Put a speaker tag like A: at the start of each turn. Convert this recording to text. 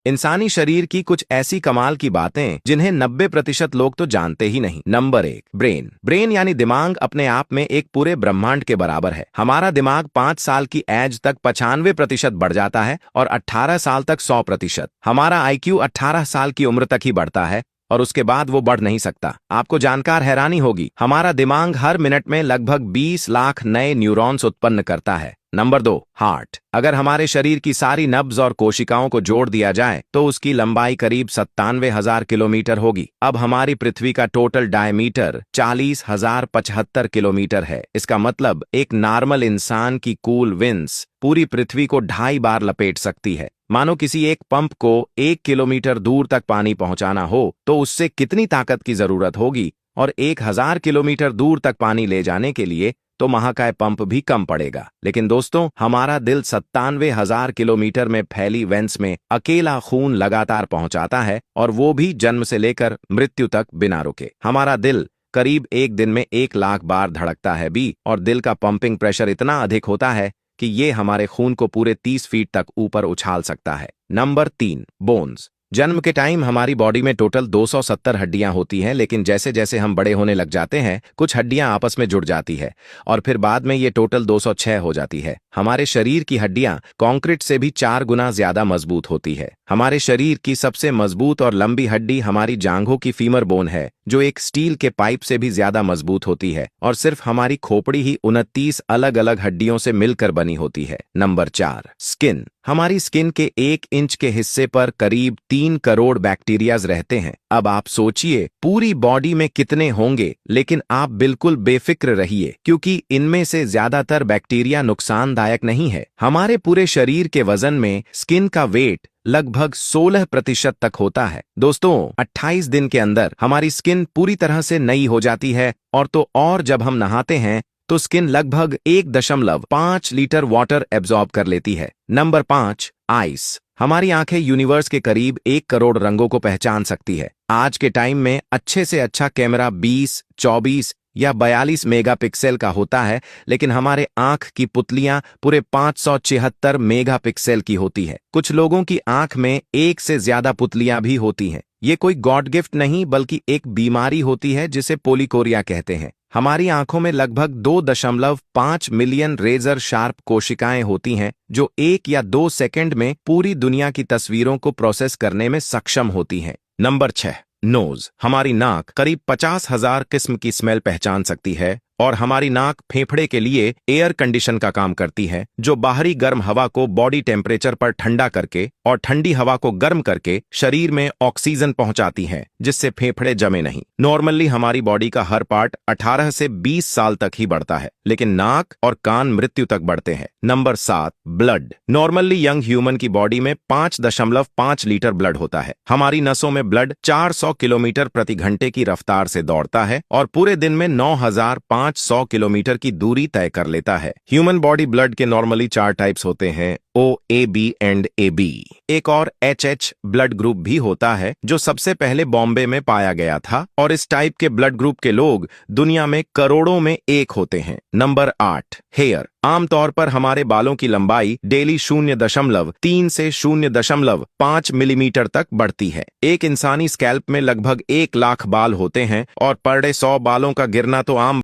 A: इंसानी शरीर की कुछ ऐसी कमाल की बातें जिन्हें 90% लोग तो जानते ही नहीं। Number 1, brain. ब्रेन यानी दिमाग अपने आप में एक पूरे ब्रह्मांड के बराबर है। हमारा दिमाग 5 साल की एज तक 95% बढ़ जाता है और 18 साल तक 100%। हमारा IQ 18 साल की उम्र तक ही बढ़ता है और उसके बाद वो बढ़ नहीं सकता। आपको जानकर हैरानी होगी, हमारा दिमाग हर मिनट में लगभग 20 लाख नए न्यूरॉन्स उत्पन्न करता है। Number 2, heart. अगर हमारे शरीर की सारी नब्ज और कोशिकाओं को जोड़ दिया जाए तो उसकी लंबाई करीब 97,000 किलोमीटर होगी। अब हमारी पृथ्वी का टोटल डायमीटर 40,075 किलोमीटर है। इसका मतलब एक नॉर्मल इंसान की कूल विंस पूरी पृथ्वी को 2.5 बार लपेट सकती है। मानो किसी एक पंप को 1 किलोमीटर दूर तक पानी पहुंचाना हो तो उससे कितनी ताकत की जरूरत होगी, और 1000 किलोमीटर दूर तक पानी ले जाने के लिए तो महाकाय पंप भी कम पड़ेगा। लेकिन दोस्तों, हमारा दिल 97,000 किलोमीटर में फैली वेंस में अकेला खून लगातार पहुंचाता है, और वो भी जन्म से लेकर मृत्यु तक बिना रुके। हमारा दिल करीब एक दिन में 1 लाख बार धड़कता है भी, और दिल का पंपिंग प्रेशर इतना अधिक होता है कि ये हमारे खून को पूरे 30 फीट तक ऊपर उछाल सकता है। Number 3, bones. जन्म के टाइम हमारी बॉडी में टोटल 270 हड्डियां होती हैं, लेकिन जैसे जैसे हम बड़े होने लग जाते हैं कुछ हड्डियां आपस में जुड़ जाती है और फिर बाद में ये टोटल 206 हो जाती है। हमारे शरीर की हड्डियां कंक्रीट से भी 4 गुना ज्यादा मजबूत होती है। हमारे शरीर की सबसे मजबूत और लंबी हड्डी हमारी जांघों की फीमर बोन है, जो एक स्टील के पाइप से भी ज्यादा मजबूत होती है, और सिर्फ हमारी खोपड़ी ही 29 अलग अलग हड्डियों से मिलकर बनी होती है। Number 4, skin. हमारी स्किन के 1 इंच के हिस्से पर करीब 3 करोड़ बैक्टीरियाज रहते हैं। अब आप सोचिए पूरी बॉडी में कितने होंगे, लेकिन आप बिल्कुल बेफिक्र रहिए क्योंकि इनमें से ज्यादातर बैक्टीरिया नुकसानदायक नहीं है। हमारे पूरे शरीर के वजन में स्किन का वेट लगभग 16% तक होता है। दोस्तों, 28 दिन के अंदर हमारी स्किन पूरी तरह से नई हो जाती है, और जब हम नहाते हैं तो स्किन लगभग 1.5 लीटर वाटर एब्जॉर्ब कर लेती है। Number 5, ice. हमारी आंखें यूनिवर्स के करीब 1 करोड़ रंगों को पहचान सकती है। आज के टाइम में अच्छे से अच्छा कैमरा 20, 24 या 42 मेगापिक्सल का होता है, लेकिन हमारे आंख की पुतलियां पूरे 576 मेगापिक्सल की होती है। कुछ लोगों की आंख में 1 से ज्यादा पुतलियां भी होती हैं। ये कोई गॉड गिफ्ट नहीं बल्कि एक बीमारी होती है जिसे पोलिकोरिया कहते हैं। हमारी आंखों में लगभग 2.5 मिलियन रेजर शार्प कोशिकाएं होती हैं, जो 1 या 2 सेकंड में पूरी दुनिया की तस्वीरों को प्रोसेस करने में सक्षम होती हैं। Number 6, nose. हमारी नाक करीब 50,000 किस्म की स्मेल पहचान सकती है, और हमारी नाक फेफड़े के लिए एयर कंडीशन का काम करती है, जो बाहरी गर्म हवा को बॉडी टेम्परेचर पर ठंडा करके और ठंडी हवा को गर्म करके शरीर में ऑक्सीजन पहुंचाती है, जिससे फेफड़े जमे नहीं। नॉर्मली हमारी बॉडी का हर पार्ट 18 से 20 साल तक ही बढ़ता है, लेकिन नाक और कान मृत्यु तक बढ़ते हैं। Number 7, blood. Normally young human की बॉडी में 5.5 लीटर ब्लड होता है। हमारी नसों में ब्लड 400 किलोमीटर प्रति घंटे की रफ्तार से दौड़ता है और पूरे दिन में 9,500 किलोमीटर की दूरी तय कर लेता है। ह्यूमन बॉडी ब्लड के नॉर्मली 4 टाइप्स होते हैं, O, AB एंड AB। एक और HH ब्लड ग्रुप भी होता है, जो सबसे पहले बॉम्बे में पाया गया था, और इस टाइप के ब्लड ग्रुप के लोग दुनिया में करोड़ों में 1 होते हैं। Number 8, hair. आमतौर पर हमारे बालों की लंबाई डेली 0.3 से 0.5 मिलीमीटर तक बढ़ती है। एक इंसानी स्कैल्प में लगभग 1 लाख बाल होते हैं, और पर डे 100 बालों का गिरना तो आम